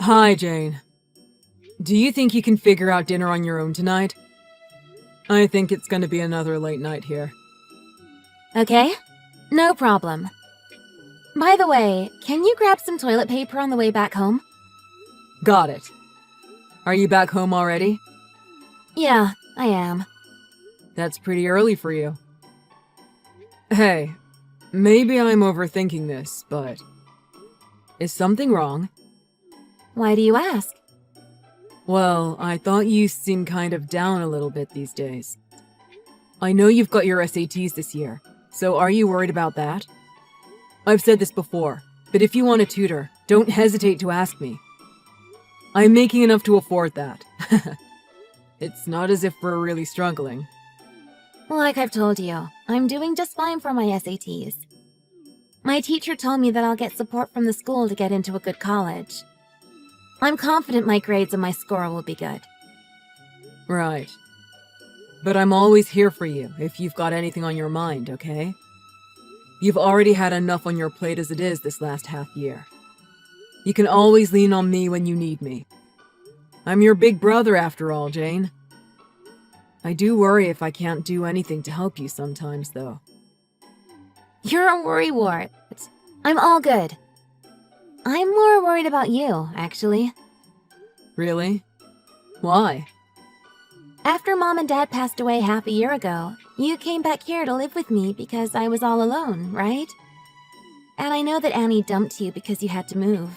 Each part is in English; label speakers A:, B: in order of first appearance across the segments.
A: Hi, Jane. Do you think you can figure out dinner on your own tonight? I think it's gonna be another late night here.
B: Okay, no problem. By the way, can you grab some toilet paper on the way back home?
A: Got it. Are you back home already?
B: Yeah, I am.
A: That's pretty early for you. Hey, maybe I'm overthinking this, but... is something wrong?
B: Why do you ask?
A: Well, I thought you seemed kind of down a little bit these days. I know you've got your SATs this year, so are you worried about that? I've said this before, but if you want a tutor, don't hesitate to ask me. I'm making enough to afford that. It's not as if we're really struggling.
B: Like I've told you, I'm doing just fine for my SATs. My teacher told me that I'll get support from the school to get into a good college. I'm confident my grades and my score will be good.
A: Right. But I'm always here for you if you've got anything on your mind, okay? You've already had enough on your plate as it is this last half year. You can always lean on me when you need me. I'm your big brother after all, Jane. I do worry if I can't do anything to help you sometimes, though.
B: You're a worrywart. I'm all good. I'm more worried about you, actually.
A: Really? Why?
B: After Mom and Dad passed away half a year ago, you came back here to live with me because I was all alone, right? And I know that Annie dumped you because you had to move.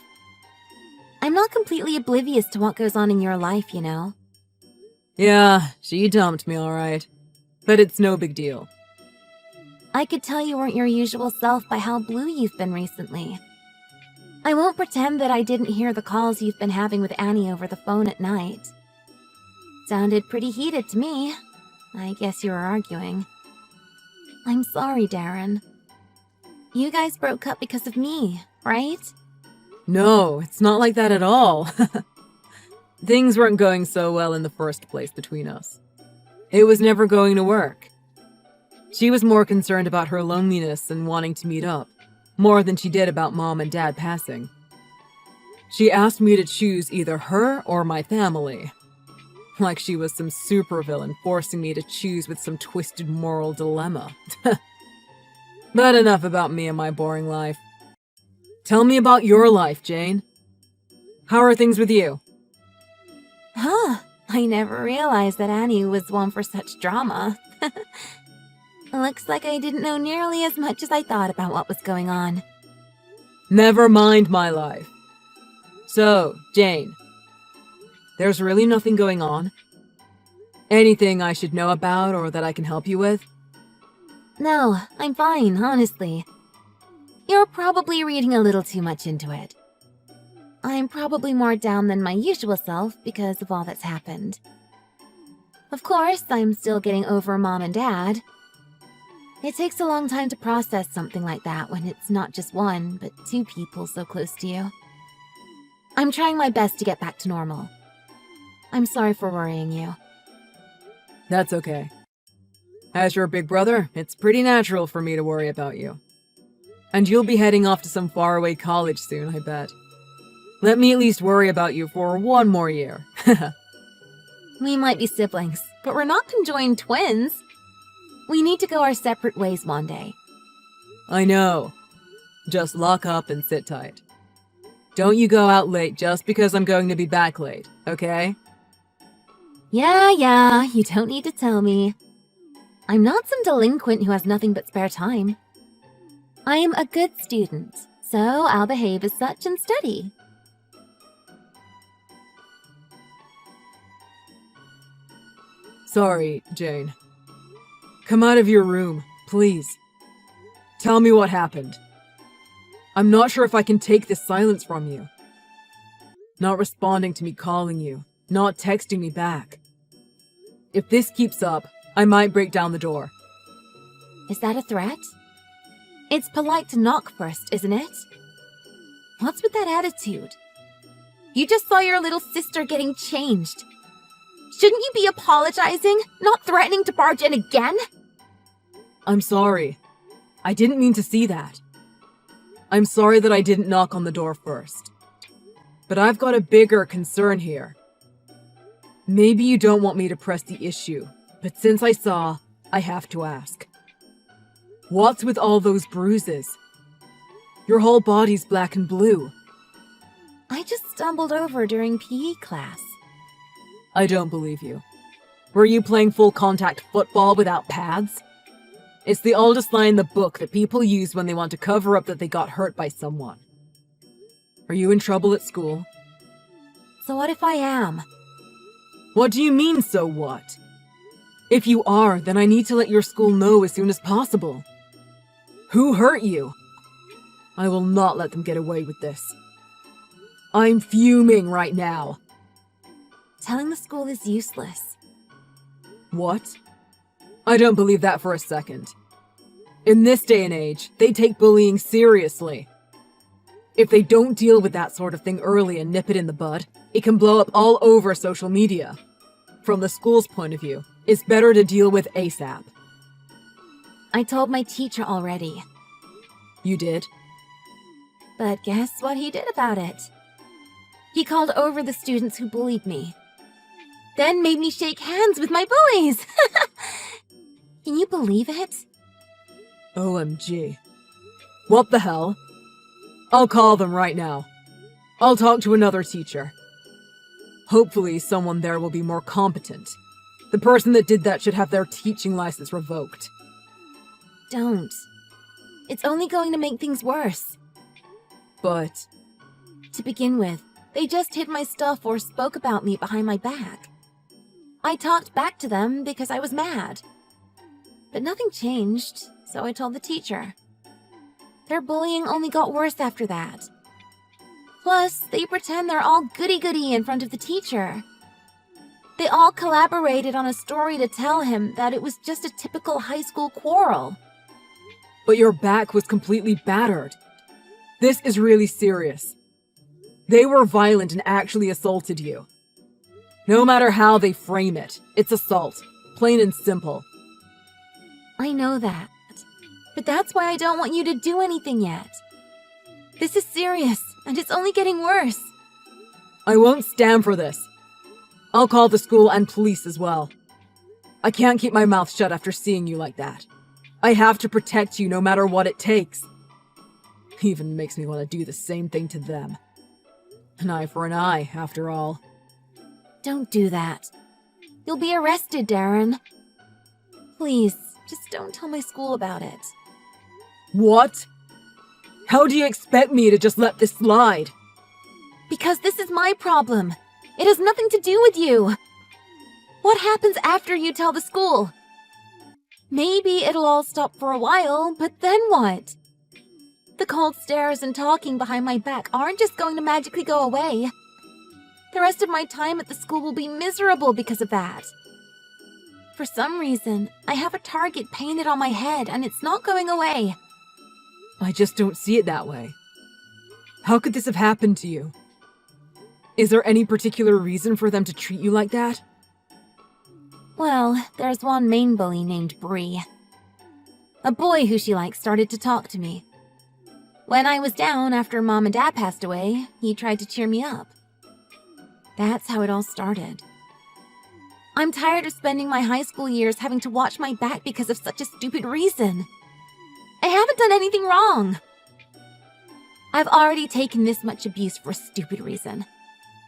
B: I'm not completely oblivious to what goes on in your life, you know.
A: Yeah, she dumped me, alright. But it's no big deal.
B: I could tell you weren't your usual self by how blue you've been recently. I won't pretend that I didn't hear the calls you've been having with Annie over the phone at night. Sounded pretty heated to me. I guess you were arguing. I'm sorry, Darren. You guys broke up because of me, right?
A: No, it's not like that at all. Things weren't going so well in the first place between us. It was never going to work. She was more concerned about her loneliness and wanting to meet up, more than she did about Mom and Dad passing. She asked me to choose either her or my family. Like she was some supervillain forcing me to choose with some twisted moral dilemma. But enough about me and my boring life. Tell me about your life, Jane. How are things with you?
B: Huh, I never realized that Annie was one for such drama. Looks like I didn't know nearly as much as I thought about what was going on.
A: Never mind my life. So, Jane, there's really nothing going on? Anything I should know about or that I can help you with?
B: No, I'm fine, honestly. You're probably reading a little too much into it. I'm probably more down than my usual self because of all that's happened. Of course, I'm still getting over Mom and Dad. It takes a long time to process something like that when it's not just one, but two people so close to you. I'm trying my best to get back to normal. I'm sorry for worrying you.
A: That's okay. As your big brother, it's pretty natural for me to worry about you. And you'll be heading off to some faraway college soon, I bet. Let me at least worry about you for one more year.
B: We might be siblings, but we're not conjoined twins. We need to go our separate ways one day.
A: I know. Just lock up and sit tight. Don't you go out late just because I'm going to be back late, okay?
B: Yeah, you don't need to tell me. I'm not some delinquent who has nothing but spare time. I am a good student, so I'll behave as such and study.
A: Sorry, Jane. Come out of your room, please. Tell me what happened. I'm not sure if I can take this silence from you. Not responding to me calling you, not texting me back. If this keeps up, I might break down the door.
B: Is that a threat? It's polite to knock first, isn't it? What's with that attitude? You just saw your little sister getting changed. Shouldn't you be apologizing, not threatening to barge in again?
A: I'm sorry. I didn't mean to see that. I'm sorry that I didn't knock on the door first. But I've got a bigger concern here. Maybe you don't want me to press the issue, but since I saw, I have to ask. What's with all those bruises? Your whole body's black and blue.
B: I just stumbled over during PE class.
A: I don't believe you. Were you playing full contact football without pads? It's the oldest line in the book that people use when they want to cover up that they got hurt by someone. Are you in trouble at school?
B: So what if I am?
A: What do you mean, so what? If you are, then I need to let your school know as soon as possible. Who hurt you? I will not let them get away with this. I'm fuming right now.
B: Telling the school is useless.
A: What? I don't believe that for a second. In this day and age, they take bullying seriously. If they don't deal with that sort of thing early and nip it in the bud, it can blow up all over social media. From the school's point of view, it's better to deal with ASAP.
B: I told my teacher already.
A: You did?
B: But guess what he did about it? He called over the students who bullied me. Then made me shake hands with my bullies! Can you believe it?
A: OMG. What the hell? I'll call them right now. I'll talk to another teacher. Hopefully someone there will be more competent. The person that did that should have their teaching license revoked.
B: Don't. It's only going to make things worse.
A: But...
B: To begin with, they just hid my stuff or spoke about me behind my back. I talked back to them because I was mad. But nothing changed, so I told the teacher. Their bullying only got worse after that. Plus, they pretend they're all goody-goody in front of the teacher. They all collaborated on a story to tell him that it was just a typical high school quarrel.
A: But your back was completely battered. This is really serious. They were violent and actually assaulted you. No matter how they frame it, it's assault. Plain and simple.
B: I know that. But that's why I don't want you to do anything yet. This is serious, and it's only getting worse.
A: I won't stand for this. I'll call the school and police as well. I can't keep my mouth shut after seeing you like that. I have to protect you no matter what it takes. Even makes me want to do the same thing to them. An eye for an eye, after all.
B: Don't do that. You'll be arrested, Darren. Please, just don't tell my school about it.
A: What? How do you expect me to just let this slide?
B: Because this is my problem. It has nothing to do with you. What happens after you tell the school? Maybe it'll all stop for a while, but then what? The cold stares and talking behind my back aren't just going to magically go away. The rest of my time at the school will be miserable because of that. For some reason, I have a target painted on my head and it's not going away.
A: I just don't see it that way. How could this have happened to you? Is there any particular reason for them to treat you like that?
B: Well, there's one main bully named Bree. A boy who she likes started to talk to me. When I was down after Mom and Dad passed away, he tried to cheer me up. That's how it all started. I'm tired of spending my high school years having to watch my back because of such a stupid reason. I haven't done anything wrong. I've already taken this much abuse for a stupid reason.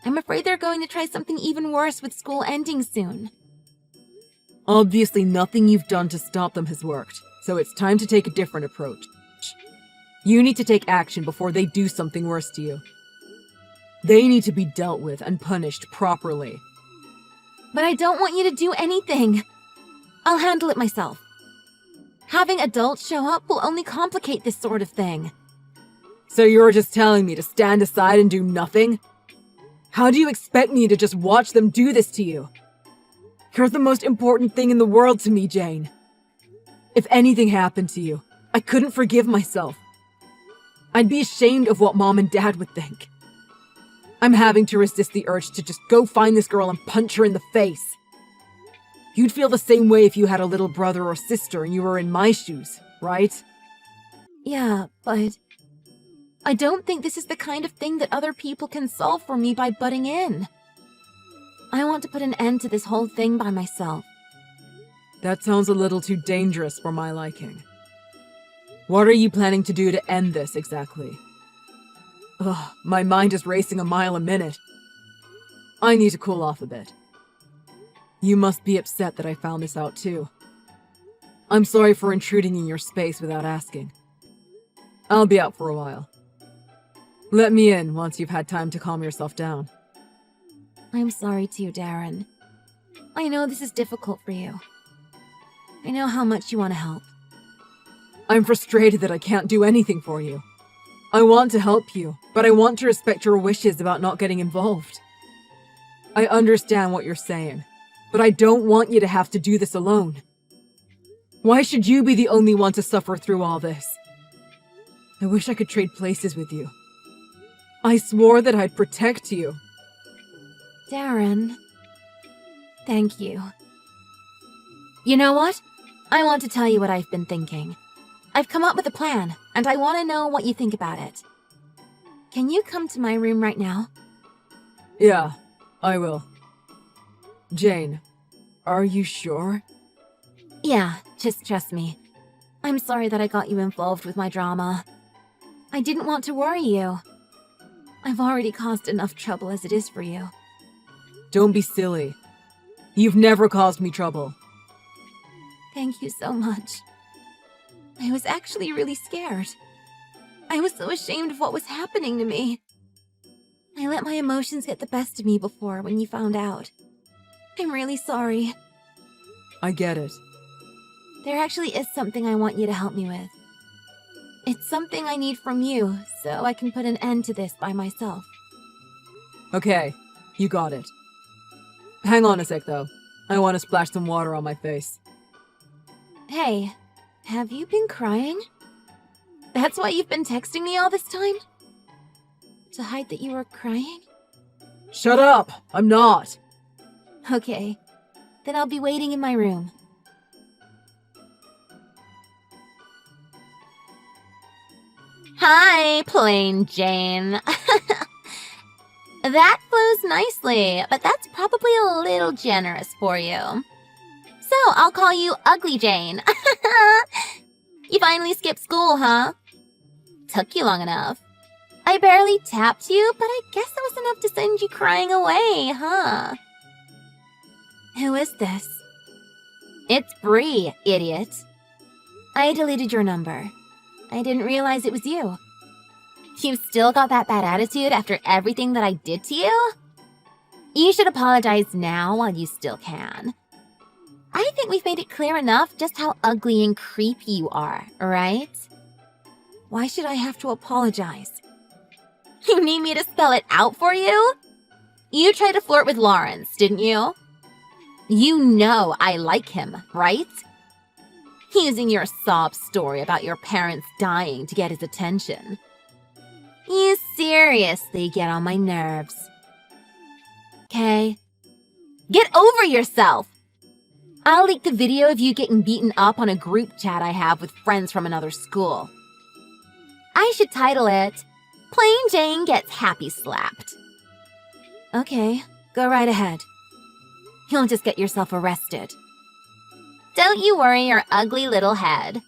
B: I'm afraid they're going to try something even worse with school ending soon.
A: Obviously, nothing you've done to stop them has worked, so it's time to take a different approach. You need to take action before they do something worse to you. They need to be dealt with and punished properly.
B: But I don't want you to do anything. I'll handle it myself. Having adults show up will only complicate this sort of thing.
A: So you're just telling me to stand aside and do nothing? How do you expect me to just watch them do this to you? You're the most important thing in the world to me, Jane. If anything happened to you, I couldn't forgive myself. I'd be ashamed of what Mom and Dad would think. I'm having to resist the urge to just go find this girl and punch her in the face. You'd feel the same way if you had a little brother or sister and you were in my shoes, right?
B: Yeah, but I don't think this is the kind of thing that other people can solve for me by butting in. I want to put an end to this whole thing by myself.
A: That sounds a little too dangerous for my liking. What are you planning to do to end this exactly? Ugh, my mind is racing a mile a minute. I need to cool off a bit. You must be upset that I found this out too. I'm sorry for intruding in your space without asking. I'll be out for a while. Let me in once you've had time to calm yourself down.
B: I'm sorry too, Darren. I know this is difficult for you. I know how much you want to help.
A: I'm frustrated that I can't do anything for you. I want to help you, but I want to respect your wishes about not getting involved. I understand what you're saying, but I don't want you to have to do this alone. Why should you be the only one to suffer through all this? I wish I could trade places with you. I swore that I'd protect you.
B: Darren, thank you. You know what? I want to tell you what I've been thinking. I've come up with a plan, and I want to know what you think about it. Can you come to my room right now?
A: Yeah, I will. Jane, are you sure?
B: Yeah, just trust me. I'm sorry that I got you involved with my drama. I didn't want to worry you. I've already caused enough trouble as it is for you.
A: Don't be silly. You've never caused me trouble.
B: Thank you so much. I was actually really scared. I was so ashamed of what was happening to me. I let my emotions get the best of me before when you found out. I'm really sorry.
A: I get it.
B: There actually is something I want you to help me with. It's something I need from you, so I can put an end to this by myself.
A: Okay, you got it. Hang on a sec, though. I want to splash some water on my face.
B: Hey, have you been crying? That's why you've been texting me all this time? To hide that you were crying?
A: Shut up! I'm not!
B: Okay, then I'll be waiting in my room. Hi, Plain Jane. That flows nicely, but that's probably a little generous for you. So, I'll call you Ugly Jane. You finally skipped school, huh? Took you long enough. I barely tapped you, but I guess that was enough to send you crying away, huh? Who is this? It's Bree, idiot. I deleted your number. I didn't realize it was you. You've still got that bad attitude after everything that I did to you? You should apologize now while you still can. I think we've made it clear enough just how ugly and creepy you are, right? Why should I have to apologize? You need me to spell it out for you? You tried to flirt with Lawrence, didn't you? You know I like him, right? Using your sob story about your parents dying to get his attention. You seriously get on my nerves. Okay? Get over yourself! I'll leak the video of you getting beaten up on a group chat I have with friends from another school. I should title it, Plain Jane Gets Happy Slapped. Okay, go right ahead. You'll just get yourself arrested. Don't you worry your ugly little head.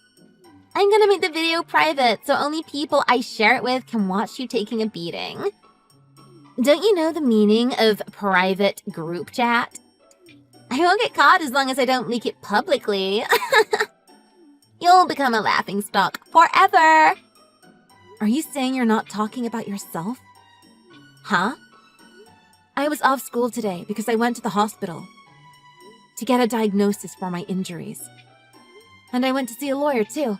B: I'm gonna make the video private so only people I share it with can watch you taking a beating. Don't you know the meaning of private group chat? I won't get caught as long as I don't leak it publicly. You'll become a laughingstock forever. Are you saying you're not talking about yourself? Huh? I was off school today because I went to the hospital to get a diagnosis for my injuries. And I went to see a lawyer too.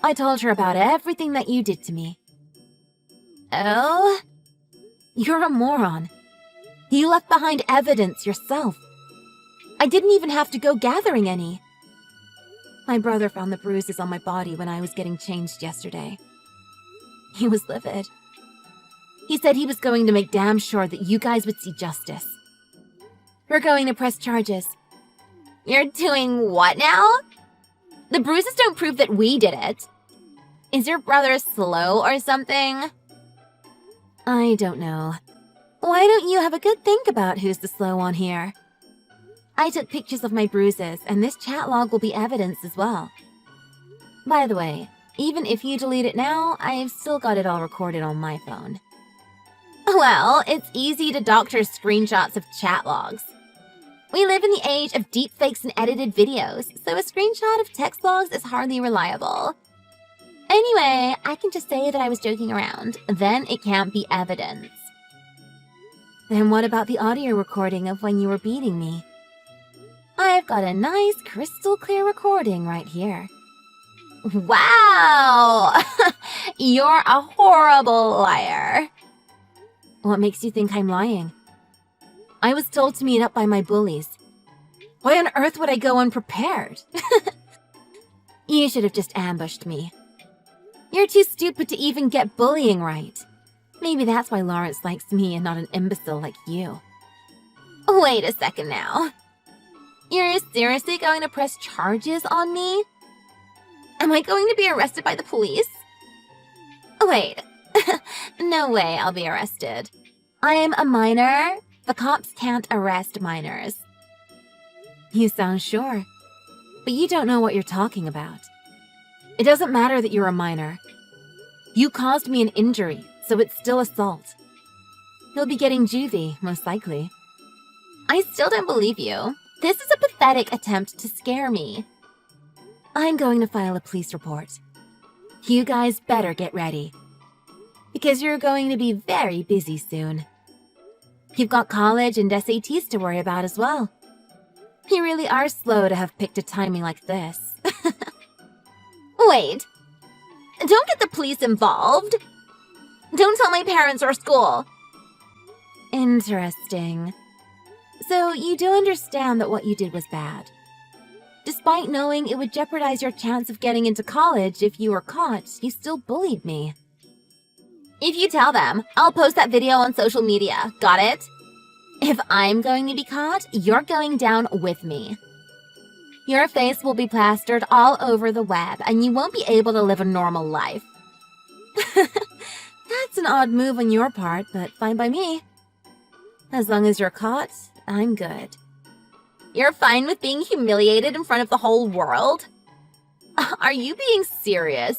B: I told her about everything that you did to me. Oh? You're a moron. You left behind evidence yourself. I didn't even have to go gathering any. My brother found the bruises on my body when I was getting changed yesterday. He was livid. He said he was going to make damn sure that you guys would see justice. We're going to press charges. You're doing what now? The bruises don't prove that we did it. Is your brother slow or something? I don't know. Why don't you have a good think about who's the slow one here? I took pictures of my bruises, and this chat log will be evidence as well. By the way, even if you delete it now, I've still got it all recorded on my phone. Well, it's easy to doctor screenshots of chat logs. We live in the age of deepfakes and edited videos, so a screenshot of text logs is hardly reliable. Anyway, I can just say that I was joking around. Then it can't be evidence. Then what about the audio recording of when you were beating me? I've got a nice crystal clear recording right here. Wow! You're a horrible liar. What makes you think I'm lying? I was told to meet up by my bullies. Why on earth would I go unprepared? You should have just ambushed me. You're too stupid to even get bullying right. Maybe that's why Lawrence likes me and not an imbecile like you. Wait a second now. You're seriously going to press charges on me? Am I going to be arrested by the police? Wait. No way I'll be arrested. I am a minor. The cops can't arrest minors. You sound sure. But you don't know what you're talking about. It doesn't matter that you're a minor. You caused me an injury, so it's still assault. You'll be getting juvie, most likely. I still don't believe you. This is a pathetic attempt to scare me. I'm going to file a police report. You guys better get ready. Because you're going to be very busy soon. You've got college and SATs to worry about as well. You really are slow to have picked a timing like this. Wait. Don't get the police involved. Don't tell my parents or school. Interesting. So you do understand that what you did was bad. Despite knowing it would jeopardize your chance of getting into college if you were caught, you still bullied me. If you tell them, I'll post that video on social media. Got it? If I'm going to be caught, you're going down with me. Your face will be plastered all over the web, and you won't be able to live a normal life. That's an odd move on your part, but fine by me. As long as you're caught, I'm good. You're fine with being humiliated in front of the whole world? Are you being serious?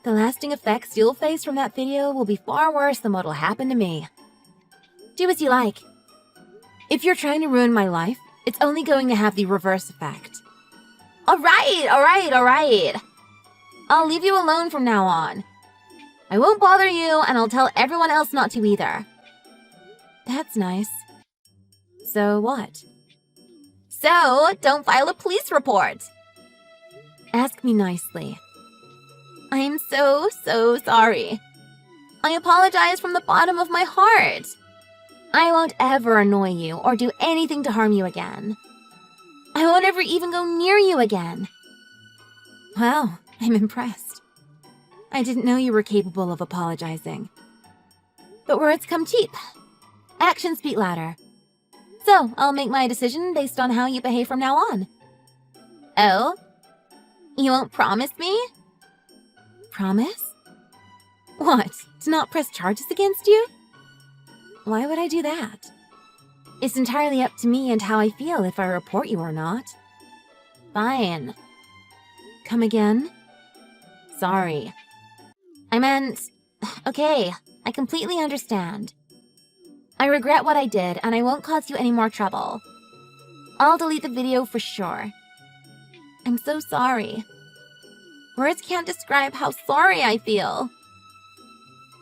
B: The lasting effects you'll face from that video will be far worse than what'll happen to me. Do as you like. If you're trying to ruin my life, it's only going to have the reverse effect. All right. I'll leave you alone from now on. I won't bother you, and I'll tell everyone else not to either. That's nice. So what? So, don't file a police report. Ask me nicely. I'm so sorry. I apologize from the bottom of my heart. I won't ever annoy you or do anything to harm you again. I won't ever even go near you again. Wow, I'm impressed. I didn't know you were capable of apologizing. But words come cheap. Actions speak louder. So, I'll make my decision based on how you behave from now on. Oh? You won't promise me? Promise? What, to not press charges against you? Why would I do that? It's entirely up to me and how I feel if I report you or not. Fine. Come again? Sorry. I meant... Okay, I completely understand. I regret what I did, and I won't cause you any more trouble. I'll delete the video for sure. I'm so sorry. Words can't describe how sorry I feel.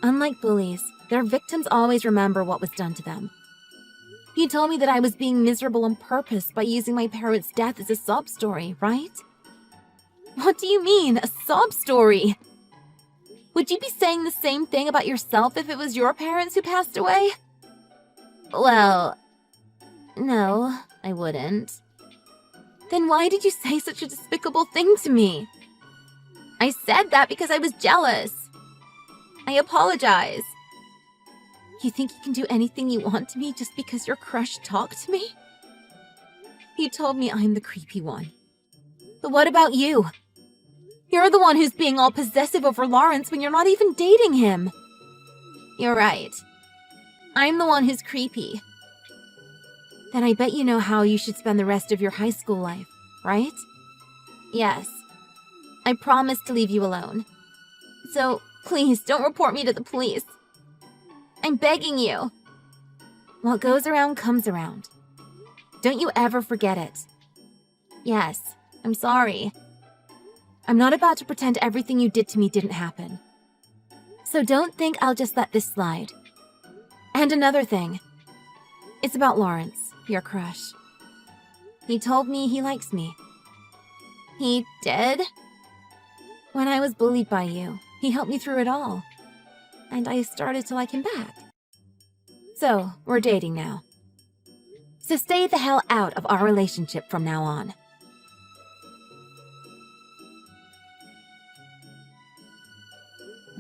B: Unlike bullies, their victims always remember what was done to them. You told me that I was being miserable on purpose by using my parents' death as a sob story, right? What do you mean, a sob story? Would you be saying the same thing about yourself if it was your parents who passed away? Well, no, I wouldn't. Then why did you say such a despicable thing to me? I said that because I was jealous. I apologize. You think you can do anything you want to me just because your crush talked to me? You told me I'm the creepy one. But what about you? You're the one who's being all possessive over Lawrence when you're not even dating him. You're right. I'm the one who's creepy. Then I bet you know how you should spend the rest of your high school life, right? Yes. I promise to leave you alone. So, please don't report me to the police. I'm begging you. What goes around comes around. Don't you ever forget it. Yes, I'm sorry. I'm not about to pretend everything you did to me didn't happen. So don't think I'll just let this slide. And another thing. It's about Lawrence, your crush. He told me he likes me. He did? When I was bullied by you, he helped me through it all. And I started to like him back. So, we're dating now. So stay the hell out of our relationship from now on.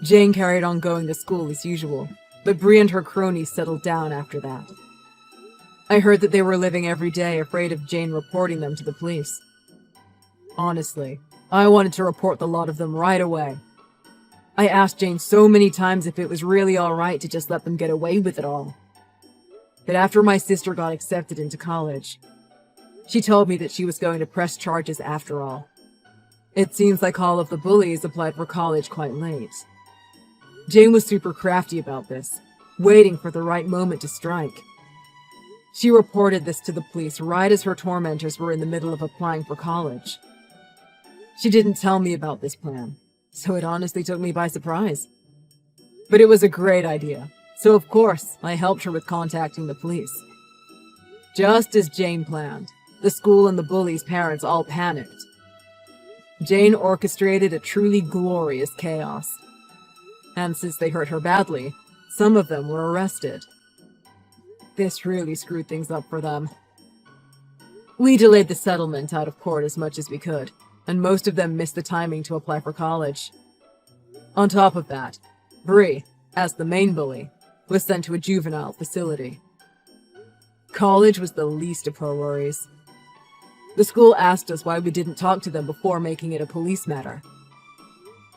A: Jane carried on going to school as usual, but Bree and her cronies settled down after that. I heard that they were living every day afraid of Jane reporting them to the police. Honestly, I wanted to report the lot of them right away. I asked Jane so many times if it was really alright to just let them get away with it all. But after my sister got accepted into college, she told me that she was going to press charges after all. It seems like all of the bullies applied for college quite late. Jane was super crafty about this, waiting for the right moment to strike. She reported this to the police right as her tormentors were in the middle of applying for college. She didn't tell me about this plan, so it honestly took me by surprise. But it was a great idea, so of course I helped her with contacting the police. Just as Jane planned, the school and the bullies' parents all panicked. Jane orchestrated a truly glorious chaos. And since they hurt her badly, some of them were arrested. This really screwed things up for them. We delayed the settlement out of court as much as we could, and most of them missed the timing to apply for college. On top of that, Bree, as the main bully, was sent to a juvenile facility. College was the least of her worries. The school asked us why we didn't talk to them before making it a police matter.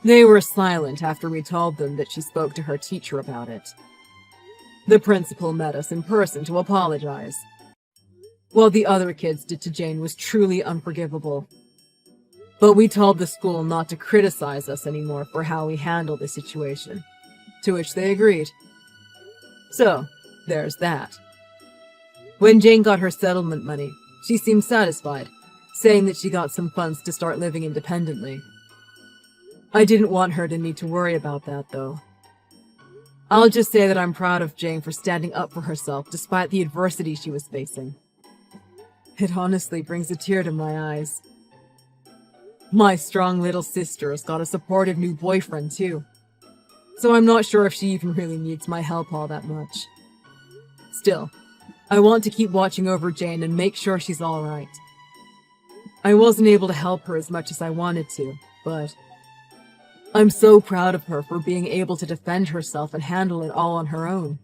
A: They were silent after we told them that she spoke to her teacher about it. The principal met us in person to apologize. What the other kids did to Jane was truly unforgivable. But we told the school not to criticize us anymore for how we handled the situation, to which they agreed. So, there's that. When Jane got her settlement money, she seemed satisfied, saying that she got some funds to start living independently. I didn't want her to need to worry about that, though. I'll just say that I'm proud of Jane for standing up for herself despite the adversity she was facing. It honestly brings a tear to my eyes. My strong little sister has got a supportive new boyfriend, too. So I'm not sure if she even really needs my help all that much. Still, I want to keep watching over Jane and make sure she's alright. I wasn't able to help her as much as I wanted to, but I'm so proud of her for being able to defend herself and handle it all on her own.